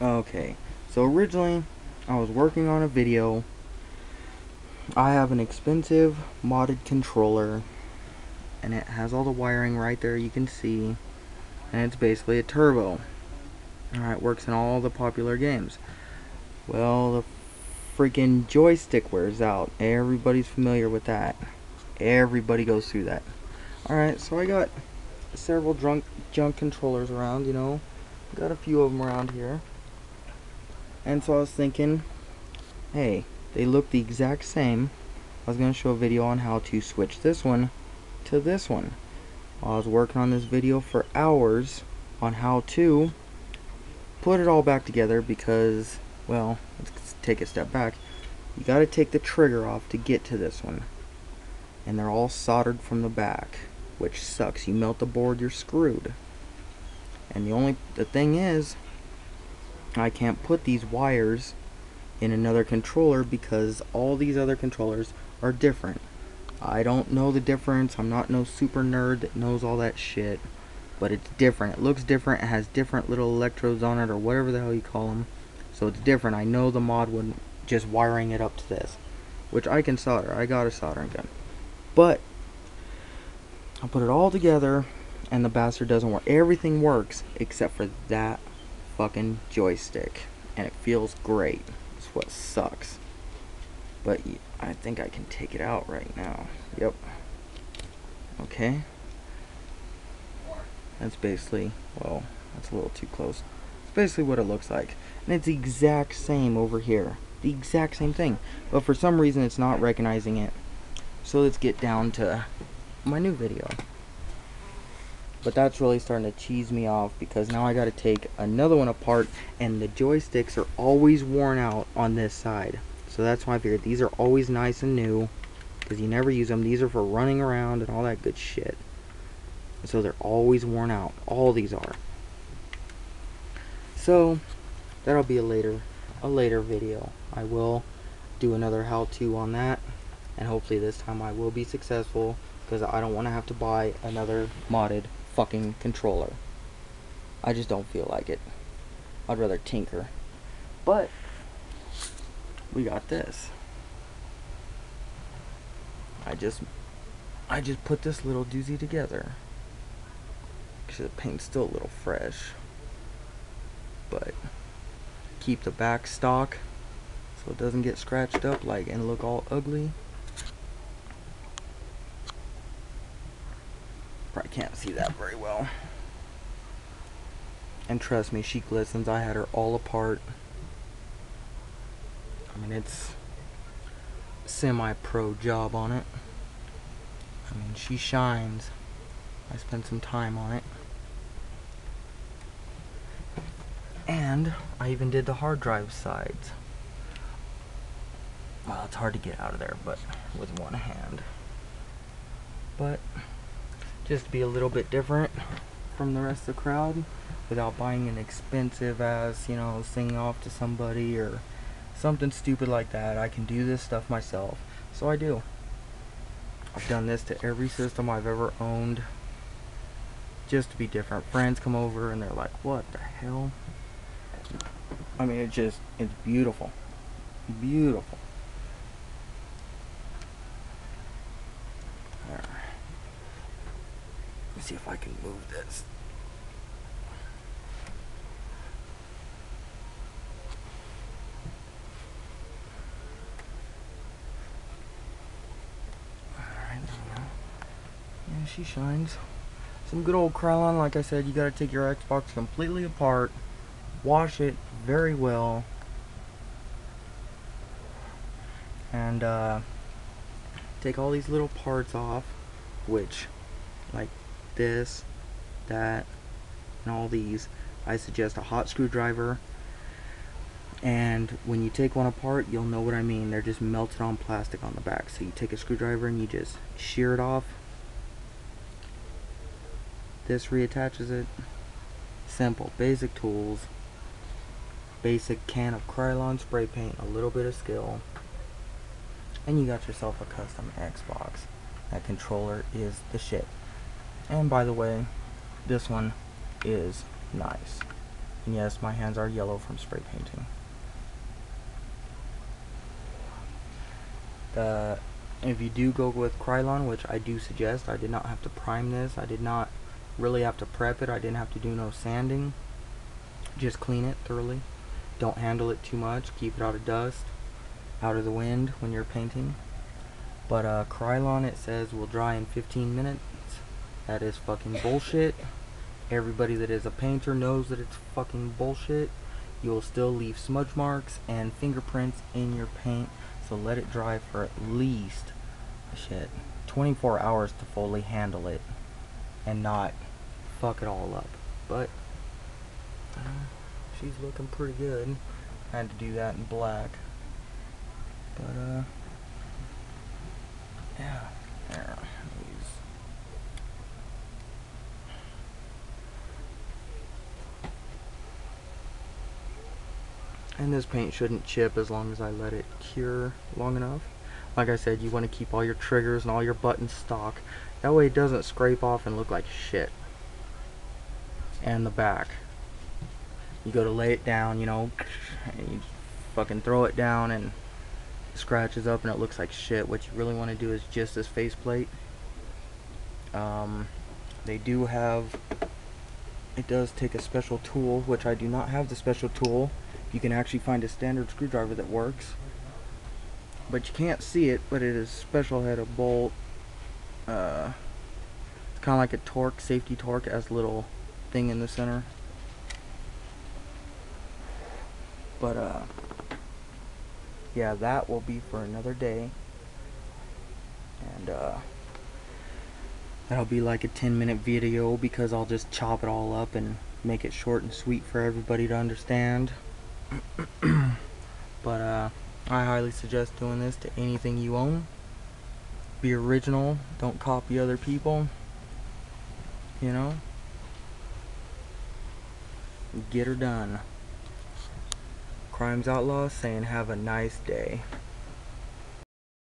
Okay, so originally I was working on a video. I have an expensive modded controller, and it has all the wiring right there, you can see, and it's basically a turbo. Alright, works in all the popular games. Well, the freaking joystick wears out. Everybody's familiar with that. Everybody goes through that. Alright, so I got several junk controllers around, you know. Got a few of them around here. And so I was thinking, hey, they look the exact same. I was going to show a video on how to switch this one to this one. I was working on this video for hours on how to put it all back together because, well, let's take a step back. You got to take the trigger off to get to this one. And they're all soldered from the back, which sucks. You melt the board, you're screwed. And the thing is, I can't put these wires in another controller because all these other controllers are different. I don't know the difference. I'm not no super nerd that knows all that shit, but it's different. It looks different. It has different little electrodes on it, or whatever the hell you call them. So it's different. I know the mod wouldn't just wiring it up to this, which I can solder. I got a soldering gun. But I'll put it all together and the bastard doesn't work. Everything works except for that fucking joystick, and it feels great. It's what sucks. But I think I can take it out right now. Yep. Okay. That's basically, well, that's a little too close. It's basically what it looks like. And it's the exact same over here. The exact same thing. But for some reason it's not recognizing it. So let's get down to my new video. But that's really starting to cheese me off because now I got to take another one apart, and the joysticks are always worn out on this side. So that's why I figured these are always nice and new because you never use them. These are for running around and all that good shit. So they're always worn out. All these are. So that'll be a later video. I will do another how-to on that, and hopefully this time I will be successful because I don't want to have to buy another modded fucking controller. I just don't feel like it. I'd rather tinker. But we got this. I just put this little doozy together. Actually, the paint's still a little fresh, but keep the back stock so it doesn't get scratched up like and look all ugly. Probably can't see that very well. And trust me, she glistens. I had her all apart. I mean, it's semi-pro job on it. I mean, she shines. I spent some time on it. And I even did the hard drive sides. Well, it's hard to get out of there, but with one hand. But just to be a little bit different from the rest of the crowd without buying an expensive ass, you know, singing off to somebody or something stupid like that. I can do this stuff myself. So I do. I've done this to every system I've ever owned just to be different. Friends come over and they're like, what the hell? I mean, it's beautiful. Beautiful. There. Let's see if I can move this. Alright, there we go. Yeah, she shines. Some good old Krylon. Like I said, you gotta take your Xbox completely apart, wash it very well, and take all these little parts off, which, like this, that, and all these. I suggest a hot screwdriver, and when you take one apart, you'll know what I mean. They're just melted on plastic on the back. So you take a screwdriver and you just shear it off. This reattaches it. Simple, basic tools, basic can of Krylon spray paint, a little bit of skill, and you got yourself a custom Xbox. That controller is the shit. And by the way, this one is nice. And yes, my hands are yellow from spray painting. If you do go with Krylon, which I do suggest, I did not have to prime this. I did not really have to prep it. I didn't have to do no sanding. Just clean it thoroughly. Don't handle it too much. Keep it out of dust, out of the wind when you're painting. But Krylon, it says, will dry in 15 minutes. That is fucking bullshit. Everybody that is a painter knows that it's fucking bullshit. You will still leave smudge marks and fingerprints in your paint, so let it dry for at least 24 hours to fully handle it and not fuck it all up. But she's looking pretty good. I had to do that in black. But yeah, there. And this paint shouldn't chip as long as I let it cure long enough. Like I said, you want to keep all your triggers and all your buttons stock. That way it doesn't scrape off and look like shit. And the back. You go to lay it down, you know, and you fucking throw it down and it scratches up and it looks like shit. What you really want to do is just this faceplate. They do have, it does take a special tool, which I do not have the special tool. You can actually find a standard screwdriver that works, but you can't see it, but it is special head of bolt. It's kind of like a torque, safety torque, as a little thing in the center. But yeah, that will be for another day, and that'll be like a 10-minute video, because I'll just chop it all up and make it short and sweet for everybody to understand. But I highly suggest doing this to anything you own. Be original, don't copy other people, you know. Get her done. Crimes Outlaw saying have a nice day.